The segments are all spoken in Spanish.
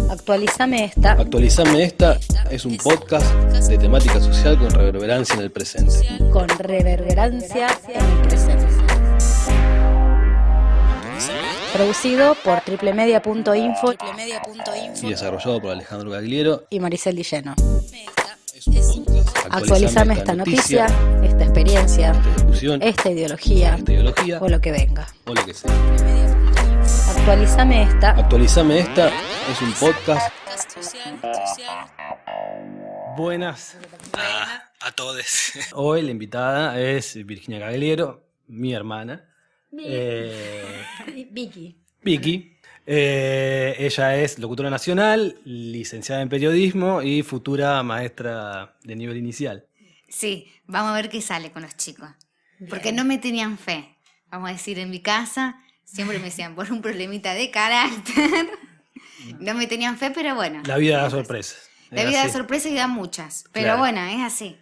Actualizame esta. Actualizame esta es un podcast de temática social con reverberancia en el presente. Con reverberancia en el presente. Producido por triplemedia.info Y desarrollado por Alejandro Gagliero y Maricel Dilleno. Actualizame Actualizame esta noticia, esta experiencia, esta discusión, esta ideología o lo que venga. o lo que sea. Actualizame esta. Actualizame esta es un podcast. Buenas a todos. Hoy la invitada es Virginia Gagliero, mi hermana. Vicky. Ella es locutora nacional, licenciada en periodismo y futura maestra de nivel inicial. Sí, vamos a ver qué sale con los chicos. Porque no me tenían fe. Vamos a decir, en mi casa siempre me decían, por un problemita de carácter. No me tenían fe, pero bueno. La vida da sorpresas. La vida da sorpresas y da muchas. Pero Claro. bueno, es así.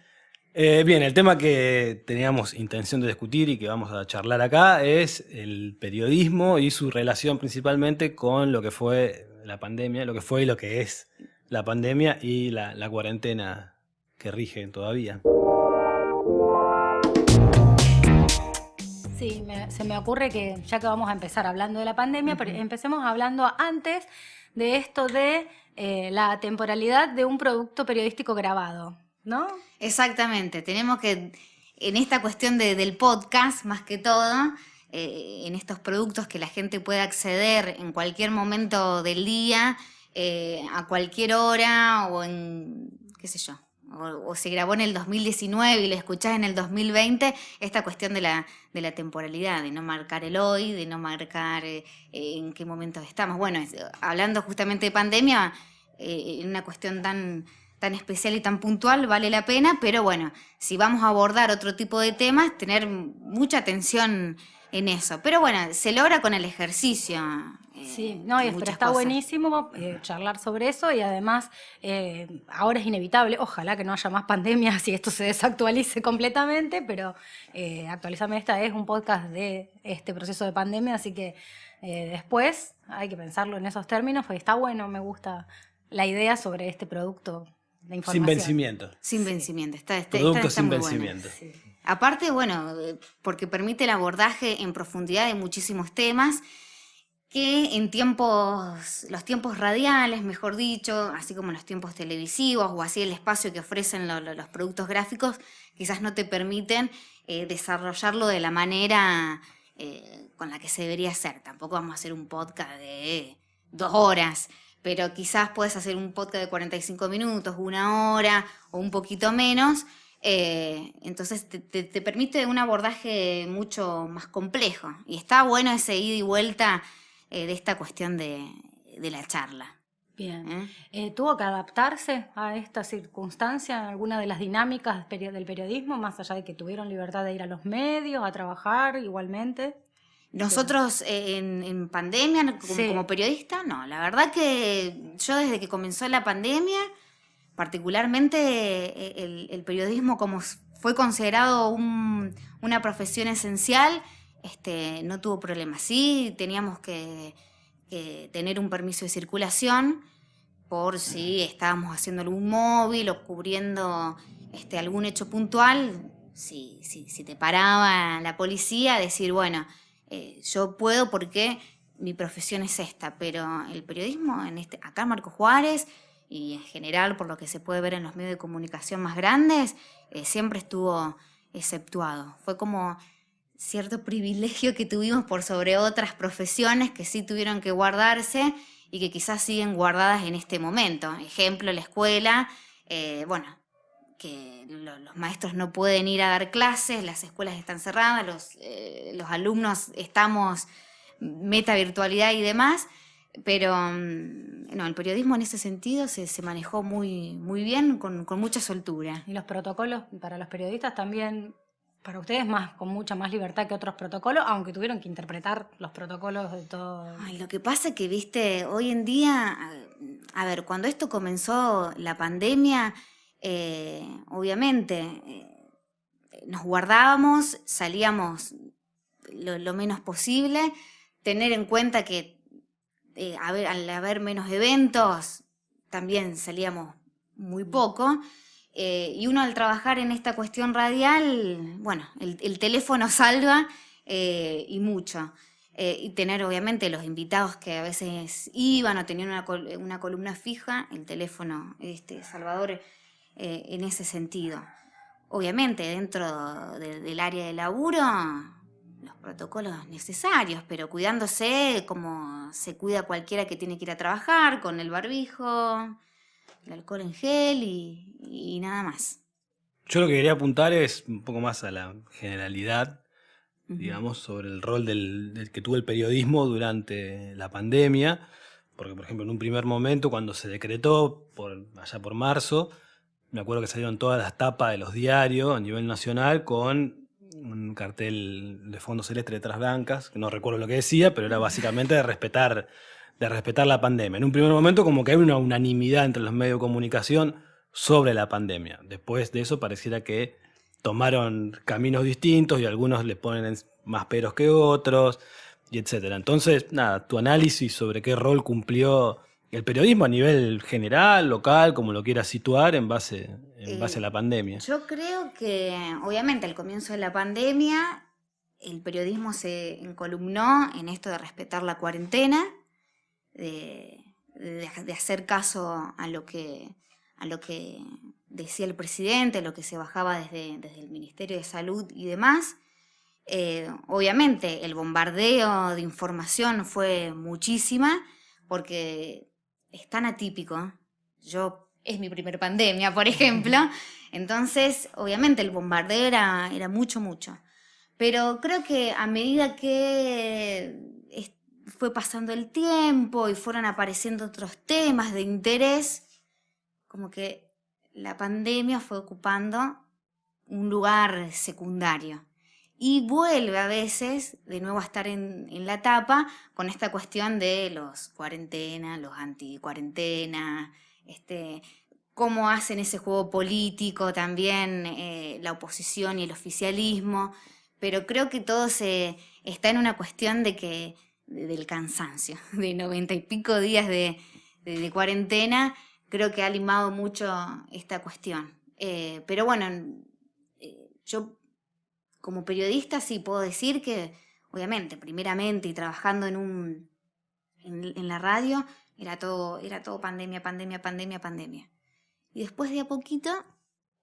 Bien, el tema que teníamos intención de discutir y que vamos a charlar acá es el periodismo y su relación principalmente con lo que fue la pandemia, lo que fue y lo que es la pandemia y la cuarentena que rige todavía. Sí, se me ocurre que ya que vamos a empezar hablando de la pandemia, pero empecemos hablando antes de esto de la temporalidad de un producto periodístico grabado, ¿no? Exactamente. Tenemos que, en esta cuestión del podcast, más que todo, en estos productos que la gente puede acceder en cualquier momento del día, a cualquier hora o en, qué sé yo, o se grabó en el 2019 y lo escuchás en el 2020, esta cuestión de la temporalidad, de no marcar el hoy, de no marcar en qué momento estamos. Bueno, hablando justamente de pandemia, en una cuestión tan especial y tan puntual, vale la pena, pero bueno, si vamos a abordar otro tipo de temas, tener mucha atención en eso. Pero bueno, se logra con el ejercicio. Sí, no, pero está buenísimo charlar sobre eso y además ahora es inevitable, ojalá que no haya más pandemias y esto se desactualice completamente, pero Actualizame esta es un podcast de este proceso de pandemia, así que después hay que pensarlo en esos términos, porque está bueno, me gusta la idea sobre este producto de información. Sin vencimiento. Sin vencimiento. Producto está sin muy vencimiento. bueno. Sí. Aparte, bueno, porque permite el abordaje en profundidad de muchísimos temas que en los tiempos radiales, mejor dicho, así como en los tiempos televisivos o así el espacio que ofrecen los productos gráficos, quizás no te permiten desarrollarlo de la manera con la que se debería hacer. Tampoco vamos a hacer un podcast de 2 horas, pero quizás puedes hacer un podcast de 45 minutos, 1 hora o un poquito menos. Entonces te permite un abordaje mucho más complejo. Y está bueno ese ida y vuelta de esta cuestión de la charla. Bien. ¿Tuvo que adaptarse a esta circunstancia, alguna de las dinámicas del periodismo, más allá de que tuvieron libertad de ir a los medios, a trabajar igualmente? Nosotros en pandemia, como periodista, no. La verdad que yo desde que comenzó la pandemia, particularmente el periodismo como fue considerado una profesión esencial, no tuvo problemas. Sí, teníamos que tener un permiso de circulación por si estábamos haciendo algún móvil o cubriendo algún hecho puntual. Si te paraba la policía, decir, bueno, yo puedo porque mi profesión es esta, pero el periodismo acá en Marcos Juárez y en general por lo que se puede ver en los medios de comunicación más grandes, siempre estuvo exceptuado. Fue como cierto privilegio que tuvimos por sobre otras profesiones que sí tuvieron que guardarse y que quizás siguen guardadas en este momento. Ejemplo, la escuela, que los maestros no pueden ir a dar clases, las escuelas están cerradas, los alumnos estamos meta virtualidad y demás, pero no, el periodismo en ese sentido se manejó muy, muy bien, con mucha soltura. Y los protocolos para los periodistas también, para ustedes con mucha más libertad que otros protocolos, aunque tuvieron que interpretar los protocolos de todo. Ay, lo que pasa es que, viste, hoy en día, a ver, cuando esto comenzó la pandemia, obviamente nos guardábamos, salíamos lo menos posible, tener en cuenta que al haber menos eventos, también salíamos muy poco. Y uno al trabajar en esta cuestión radial, bueno, el teléfono salva y mucho. Y tener obviamente los invitados que a veces iban o tenían una columna fija, el teléfono salvador en ese sentido. Obviamente dentro del área de laburo, los protocolos necesarios, pero cuidándose como se cuida cualquiera que tiene que ir a trabajar, con el barbijo, el alcohol en gel y nada más. Yo lo que quería apuntar es un poco más a la generalidad, Ujú. digamos, sobre el rol del que tuvo el periodismo durante la pandemia, porque por ejemplo en un primer momento cuando se decretó allá por marzo, me acuerdo que salieron todas las tapas de los diarios a nivel nacional con un cartel de fondo celeste, letras blancas, que no recuerdo lo que decía, pero era básicamente de respetar la pandemia. En un primer momento como que hay una unanimidad entre los medios de comunicación sobre la pandemia. Después de eso pareciera que tomaron caminos distintos y algunos le ponen más peros que otros, y etcétera. Entonces, nada, tu análisis sobre qué rol cumplió el periodismo a nivel general, local, como lo quieras situar, en base a la pandemia. Yo creo que, obviamente, al comienzo de la pandemia, el periodismo se encolumnó en esto de respetar la cuarentena, de hacer caso a lo que decía el presidente, lo que se bajaba desde el Ministerio de Salud y demás. Obviamente, el bombardeo de información fue muchísima, porque es tan atípico. Es mi primer pandemia, por ejemplo. Entonces, obviamente, el bombardeo era mucho. Pero creo que a medida que fue pasando el tiempo y fueron apareciendo otros temas de interés, como que la pandemia fue ocupando un lugar secundario. Y vuelve a veces de nuevo a estar en la tapa con esta cuestión de los cuarentena, los anti-cuarentena, cómo hacen ese juego político también la oposición y el oficialismo. Pero creo que todo está en una cuestión del cansancio, de 90 y pico días de cuarentena. Creo que ha limado mucho esta cuestión. Pero bueno, yo como periodista sí puedo decir que, obviamente, primeramente y trabajando en la radio, era todo pandemia. Y después de a poquito,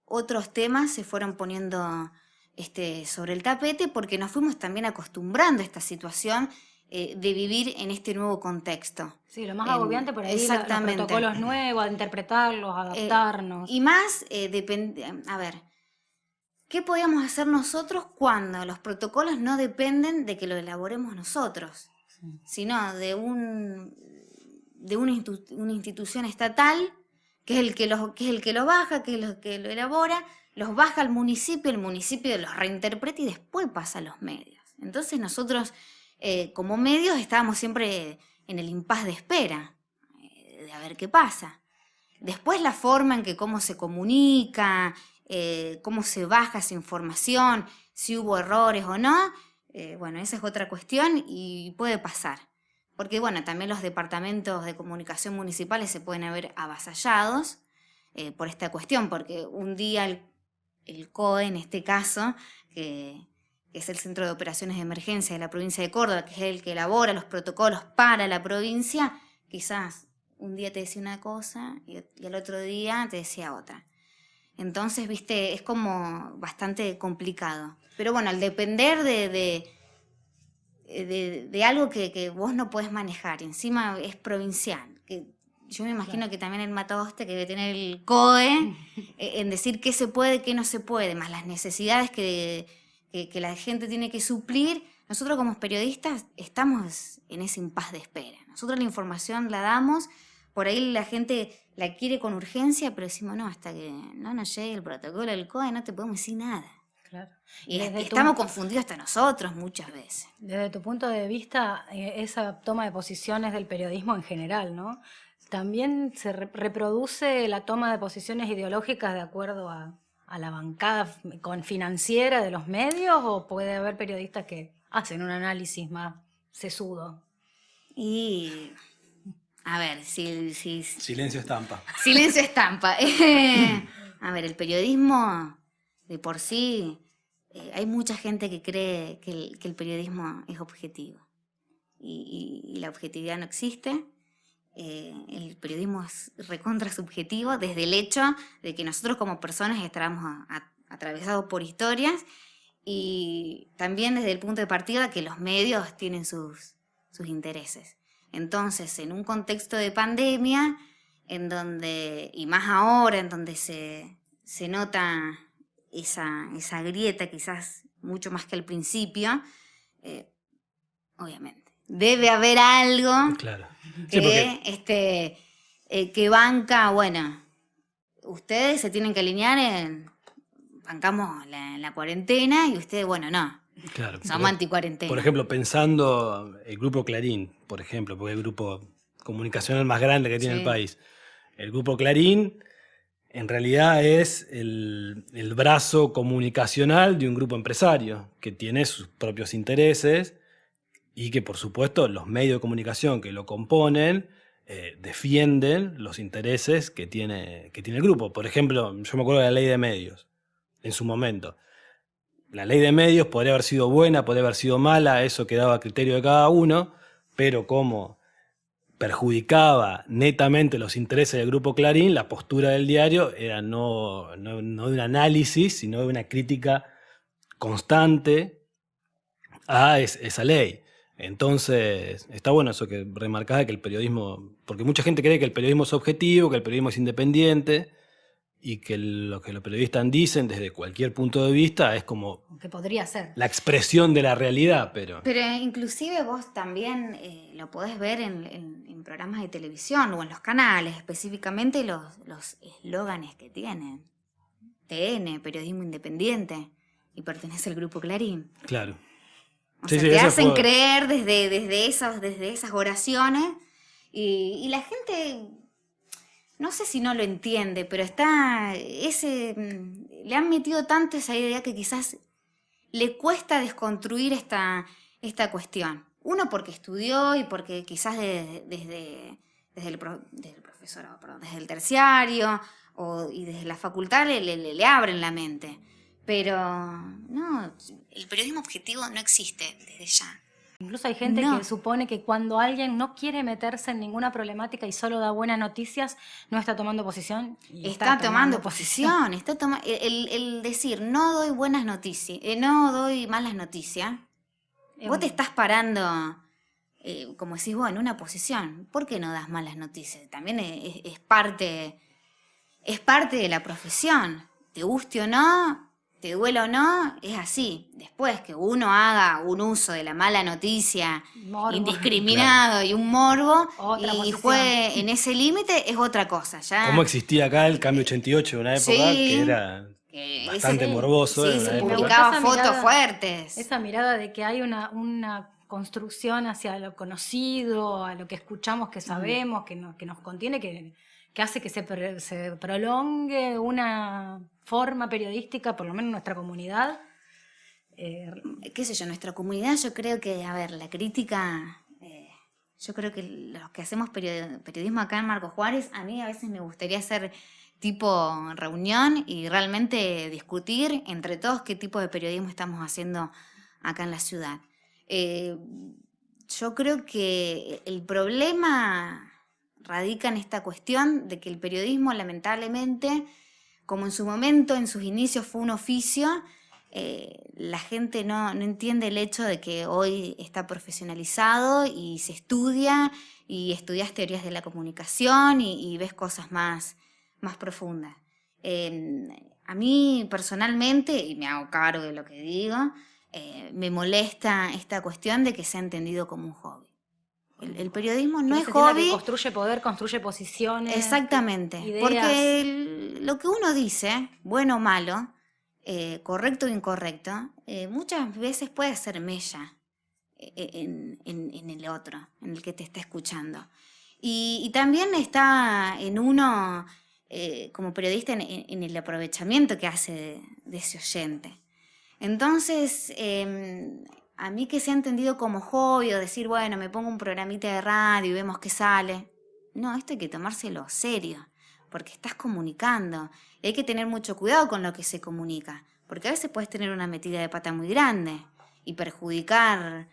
otros temas se fueron poniendo sobre el tapete porque nos fuimos también acostumbrando a esta situación de vivir en este nuevo contexto. Sí, lo más agobiante por ahí, exactamente. Los protocolos nuevos, a interpretarlos, a adaptarnos. Y más, a ver, ¿qué podíamos hacer nosotros cuando los protocolos no dependen de que lo elaboremos nosotros, sino de una institución estatal que es el que lo baja, que es el que lo elabora, los baja al municipio, el municipio los reinterpreta y después pasa a los medios? Entonces nosotros como medios estábamos siempre en el impas de espera, de a ver qué pasa. Después la forma en que cómo se comunica, cómo se baja esa información, si hubo errores o no, bueno, esa es otra cuestión y puede pasar. Porque bueno, también los departamentos de comunicación municipales se pueden haber avasallados por esta cuestión, porque un día el COE, en este caso, que es el Centro de Operaciones de Emergencia de la provincia de Córdoba, que es el que elabora los protocolos para la provincia, quizás un día te decía una cosa y al otro día te decía otra. Entonces, viste, es como bastante complicado. Pero bueno, al depender de algo que vos no podés manejar, y encima es provincial, que yo me imagino que también el Mataoste que debe tener el COE en decir qué se puede, qué no se puede, más las necesidades que la gente tiene que suplir. Nosotros como periodistas estamos en ese impas de espera. Nosotros la información la damos, por ahí la gente la quiere con urgencia, pero decimos, no, hasta que no nos llegue el protocolo del COE no te podemos decir nada. Claro. Y estamos confundidos hasta nosotros muchas veces. Desde tu punto de vista, esa toma de posiciones del periodismo en general, ¿no? ¿También se reproduce la toma de posiciones ideológicas de acuerdo a la bancada financiera de los medios, o puede haber periodistas que hacen un análisis más sesudo? Y A ver, Silencio estampa. Silencio estampa. A ver, el periodismo de por sí, hay mucha gente que cree que el periodismo es objetivo y la objetividad no existe. El periodismo es recontra subjetivo desde el hecho de que nosotros como personas estamos atravesados por historias y también desde el punto de partida que los medios tienen sus intereses. Entonces, en un contexto de pandemia, en donde, y más ahora, en donde se nota esa grieta, quizás mucho más que al principio, obviamente, debe haber algo Claro. que, que banca, bueno, ustedes se tienen que alinear bancamos la cuarentena y ustedes, bueno, no. Claro. Somos anticuarentena. Por ejemplo, pensando el grupo Clarín, por ejemplo, porque es el grupo comunicacional más grande que tiene el país. El grupo Clarín en realidad es el brazo comunicacional de un grupo empresario que tiene sus propios intereses y que, por supuesto, los medios de comunicación que lo componen defienden los intereses que tiene el grupo. Por ejemplo, yo me acuerdo de la ley de medios en su momento. La ley de medios podría haber sido buena, podría haber sido mala, eso quedaba a criterio de cada uno, pero como perjudicaba netamente los intereses del grupo Clarín, la postura del diario era no de un análisis, sino de una crítica constante a esa ley. Entonces, está bueno eso que remarcaba, que el periodismo, porque mucha gente cree que el periodismo es objetivo, que el periodismo es independiente, y que lo que los periodistas dicen desde cualquier punto de vista es como que podría ser la expresión de la realidad, pero inclusive vos también lo podés ver en programas de televisión o en los canales, específicamente los eslóganes que tienen. TN, periodismo independiente, y pertenece al grupo Clarín. Claro. O sea, te hacen creer desde esas oraciones y la gente... No sé si no lo entiende, pero le han metido tanto esa idea que quizás le cuesta desconstruir esta cuestión. Uno porque estudió y porque quizás desde el terciario y desde la facultad le abren la mente. Pero no, el periodismo objetivo no existe desde ya. Incluso hay gente que supone que cuando alguien no quiere meterse en ninguna problemática y solo da buenas noticias, no está tomando posición. Está tomando posición. El decir, no doy buenas noticias, no doy malas noticias, vos te estás parando, como decís vos, en una posición. ¿Por qué no das malas noticias? También es parte de la profesión. Te guste o no, te duela o no, es así. Después que uno haga un uso de la mala noticia indiscriminado y un morbo y juegue en ese límite, es otra cosa. Ya. ¿Cómo existía acá el Cambio 88 en una época que era bastante morboso? Sí, se publicaba fotos fuertes. Esa mirada de que hay una construcción hacia lo conocido, a lo que escuchamos, que sabemos, que nos contiene, que hace que se prolongue una forma periodística, por lo menos en nuestra comunidad. Qué sé yo, nuestra comunidad, yo creo que, a ver, la crítica, yo creo que los que hacemos periodismo acá en Marcos Juárez, a mí a veces me gustaría hacer tipo reunión y realmente discutir entre todos qué tipo de periodismo estamos haciendo acá en la ciudad. Yo creo que el problema radica en esta cuestión de que el periodismo, lamentablemente, como en su momento, en sus inicios fue un oficio, la gente no entiende el hecho de que hoy está profesionalizado y se estudia, y estudias teorías de la comunicación y ves cosas más profundas. A mí personalmente, y me hago cargo de lo que digo, me molesta esta cuestión de que se ha entendido como un hobby. El periodismo no es hobby. Construye poder, construye posiciones. Exactamente. Ideas. Porque lo que uno dice, bueno o malo, correcto o incorrecto, muchas veces puede ser mella en el otro, en el que te está escuchando. Y también está en uno, como periodista, en el aprovechamiento que hace de ese oyente. Entonces, a mí que se ha entendido como hobby o decir, bueno, me pongo un programita de radio y vemos qué sale, No, esto hay que tomárselo serio, porque estás comunicando. Y hay que tener mucho cuidado con lo que se comunica, porque a veces puedes tener una metida de pata muy grande y perjudicar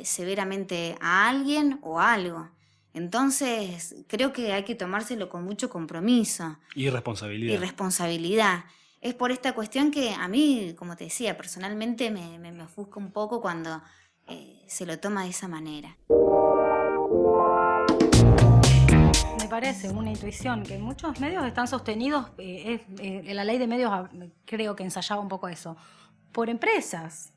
severamente a alguien o a algo. Entonces, creo que hay que tomárselo con mucho compromiso. Y responsabilidad. Y responsabilidad. Es por esta cuestión que a mí, como te decía, personalmente me ofusca un poco cuando se lo toma de esa manera. Me parece una intuición que muchos medios están sostenidos, la ley de medios creo que ensayaba un poco eso, por empresas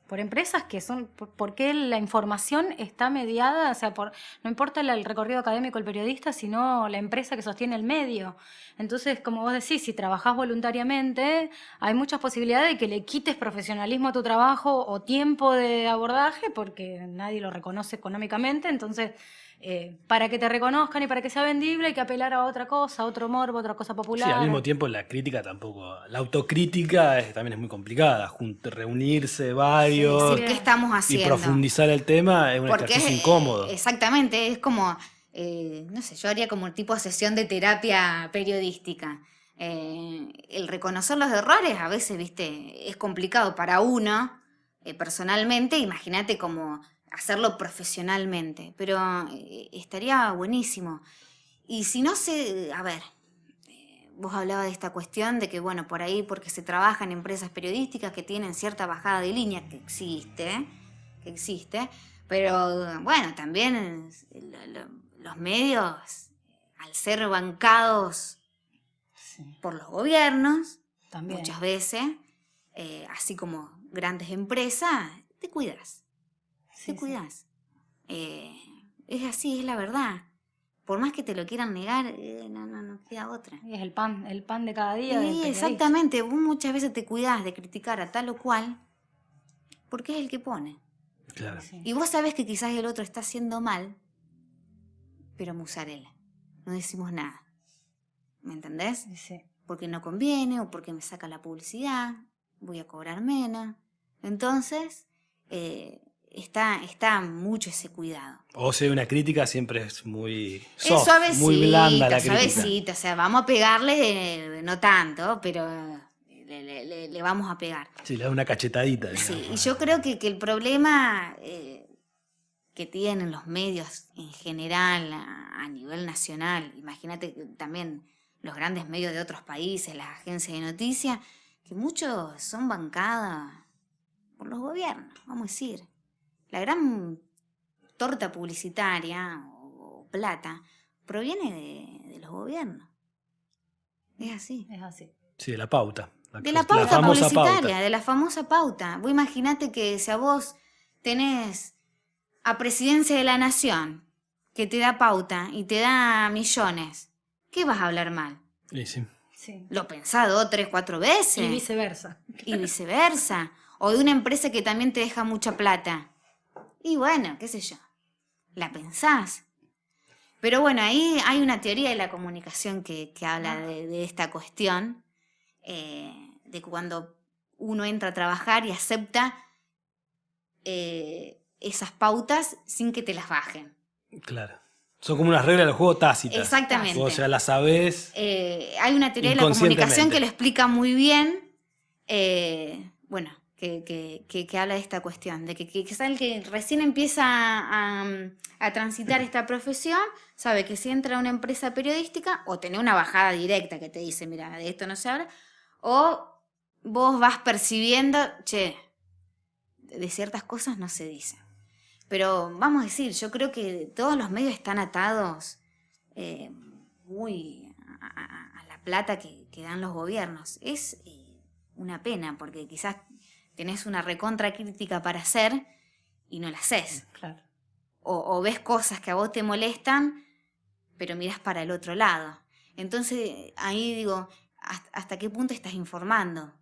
que son, porque la información está mediada, o sea, no importa el recorrido académico del periodista, sino la empresa que sostiene el medio. Entonces, como vos decís, si trabajás voluntariamente, hay muchas posibilidades de que le quites profesionalismo a tu trabajo o tiempo de abordaje, porque nadie lo reconoce económicamente. Entonces, para que te reconozcan y para que sea vendible hay que apelar a otra cosa, a otro morbo, a otra cosa popular. Sí, al mismo tiempo la crítica tampoco, la autocrítica también es muy complicada, reunirse varios Sí, ¿qué estamos y haciendo? profundizar el tema es un Porque ejercicio incómodo. Exactamente, es como, no sé, yo haría como un tipo de sesión de terapia periodística. El reconocer los errores a veces, viste, es complicado para uno personalmente, imagínate como hacerlo profesionalmente, pero estaría buenísimo. Y si no sé, a ver, vos hablabas de esta cuestión de que, bueno, por ahí porque se trabaja en empresas periodísticas que tienen cierta bajada de línea, que existe, pero bueno, también los medios, al ser bancados por los gobiernos, También. muchas veces, así como grandes empresas, te cuidas. Sí, Te cuidas. Es así, es la verdad. Por más que te lo quieran negar, no queda otra. Es el pan de cada día. del Sí, periodista. exactamente. Vos muchas veces te cuidás de criticar a tal o cual porque es el que pone. Claro. Sí. Y vos sabés que quizás el otro está haciendo mal, pero musarela. No decimos nada. ¿Me entendés? Sí. Porque no conviene o porque me saca la publicidad, voy a cobrar menos. Entonces, está mucho ese cuidado. O sea, una crítica siempre es muy Es soft, suavecita, muy blanda la crítica. suavecita. O sea, vamos a pegarle, no tanto, pero le vamos a pegar. Sí, le da una cachetadita. Digamos. Sí, y yo creo que el problema que tienen los medios en general a nivel nacional, imagínate que también los grandes medios de otros países, las agencias de noticias, que muchos son bancadas por los gobiernos, vamos a decir. La gran torta publicitaria o plata proviene de los gobiernos. Es así. Es así. Sí, de la pauta. De la pauta famosa publicitaria, pauta. de la famosa pauta. Vos imaginate que si a vos tenés a Presidencia de la Nación, que te da pauta y te da millones, ¿qué vas a hablar mal? Sí, sí. Sí. Lo pensás 2, 3, 4 veces. Y viceversa. Y viceversa. O de una empresa que también te deja mucha plata. Y bueno, qué sé yo, la pensás. Pero bueno, ahí hay una teoría de la comunicación que habla de esta cuestión, de cuando uno entra a trabajar y acepta esas pautas sin que te las bajen. Claro. Son como unas reglas del juego tácitas. Exactamente. O sea, las sabés. Hay una teoría de la comunicación que lo explica muy bien. Bueno, que habla de esta cuestión, de que quizá el que recién empieza a transitar esta profesión sabe que si entra a una empresa periodística o tener una bajada directa que te dice, mira, de esto no se habla, o vos vas percibiendo, che, de ciertas cosas no se dicen. Pero vamos a decir, yo creo que todos los medios están atados muy a la plata que dan los gobiernos. Es una pena, porque quizás tenés una recontra crítica para hacer y no la haces. Claro. O ves cosas que a vos te molestan, pero mirás para el otro lado. Entonces, ahí digo, ¿hasta qué punto estás informando?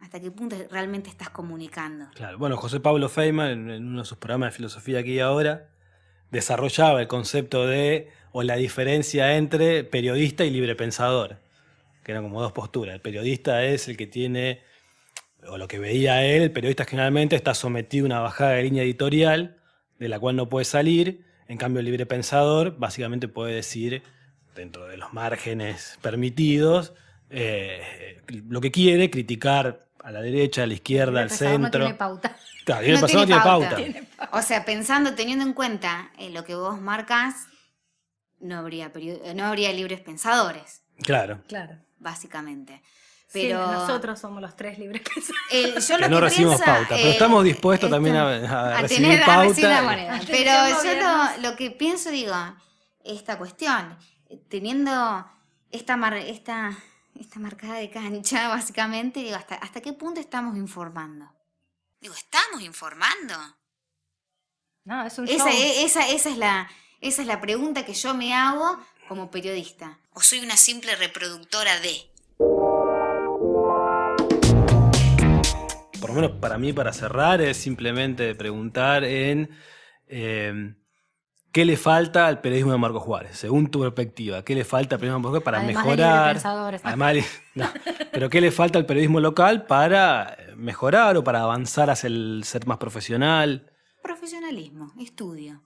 ¿Hasta qué punto realmente estás comunicando? Claro. Bueno, José Pablo Feynman, en uno de sus programas de filosofía aquí y ahora, desarrollaba el concepto o la diferencia entre periodista y librepensador, que eran como dos posturas. El periodista es el que tiene, o lo que veía él, el periodista generalmente está sometido a una bajada de línea editorial, de la cual no puede salir. En cambio, el libre pensador básicamente puede decir, dentro de los márgenes permitidos, lo que quiere, criticar a la derecha, a la izquierda, al centro. No tiene pauta. Claro, el pensador no tiene pauta. O sea, teniendo en cuenta lo que vos marcas, no habría libres pensadores. Claro. Básicamente. Pero sí, nosotros somos los 3 libres pensadores. Yo que no recibimos pauta, pero estamos dispuestos también a recibir pauta. A recibir la moneda. Pero yo lo que pienso, digo, esta cuestión, teniendo esta marcada de cancha, básicamente, digo, ¿hasta qué punto estamos informando? Digo, ¿estamos informando? No, es un show. Esa es la pregunta que yo me hago como periodista. ¿O soy una simple reproductora de? Por lo menos para mí, para cerrar, es simplemente preguntar en qué le falta al periodismo de Marcos Juárez, según tu perspectiva. ¿Qué le falta al periodismo de Marcos Juárez para Además mejorar? Pero ¿qué le falta al periodismo local para mejorar o para avanzar hacia el ser más profesional? Profesionalismo, estudio.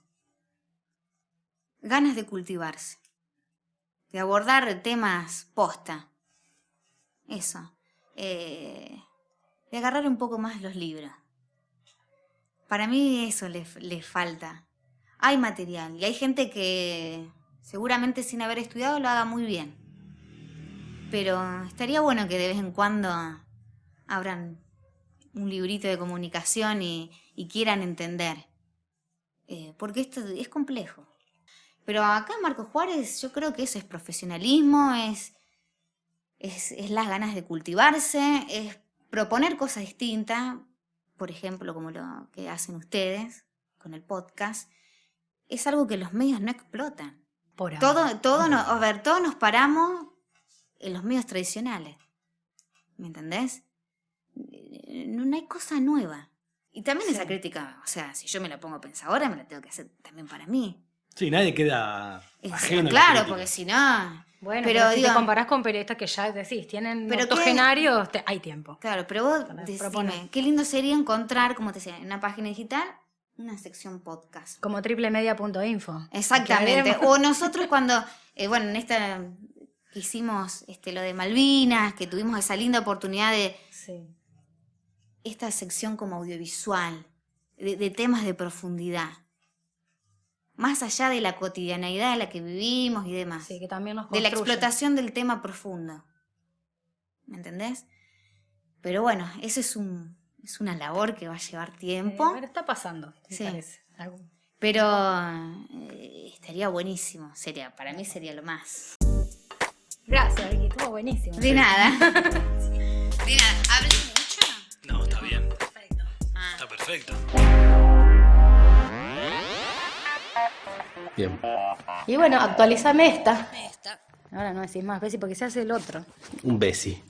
Ganas de cultivarse. De abordar temas posta. Eso. De agarrar un poco más los libros. Para mí eso le falta. Hay material y hay gente que seguramente sin haber estudiado lo haga muy bien. Pero estaría bueno que de vez en cuando abran un librito de comunicación y quieran entender. Porque esto es complejo. Pero acá en Marcos Juárez yo creo que eso es profesionalismo, es las ganas de cultivarse, es proponer cosas distintas, por ejemplo, como lo que hacen ustedes con el podcast. Es algo que los medios no explotan. Todos nos paramos en los medios tradicionales. ¿Me entendés? No hay cosa nueva. Y también esa crítica, o sea, si yo me la pongo a pensar ahora, me la tengo que hacer también para mí. Sí, nadie queda ajeno. Claro, porque si no... Bueno, pero si te comparás con periodistas que ya decís, tienen octogenarios, hay tiempo. Claro, pero vos decime, qué lindo sería encontrar, como te decía, en una página digital, una sección podcast. Como triplemedia.info. Exactamente. O nosotros cuando, en esta que hicimos lo de Malvinas, que tuvimos esa linda oportunidad de esta sección como audiovisual, de temas de profundidad. Más allá de la cotidianeidad en la que vivimos y demás. Sí, que también nos construye. De la explotación del tema profundo. ¿Me entendés? Pero bueno, eso es una labor que va a llevar tiempo. Pero está pasando, me parece. Pero estaría buenísimo. Para mí sería lo más. Gracias, Vicky, estuvo buenísimo. De nada. De nada. ¿Hablé mucho? No, está bien. Perfecto. Está perfecto. Bien. Y bueno, actualizame esta. Ahora no decís más Bessie porque se hace el otro. Un besi.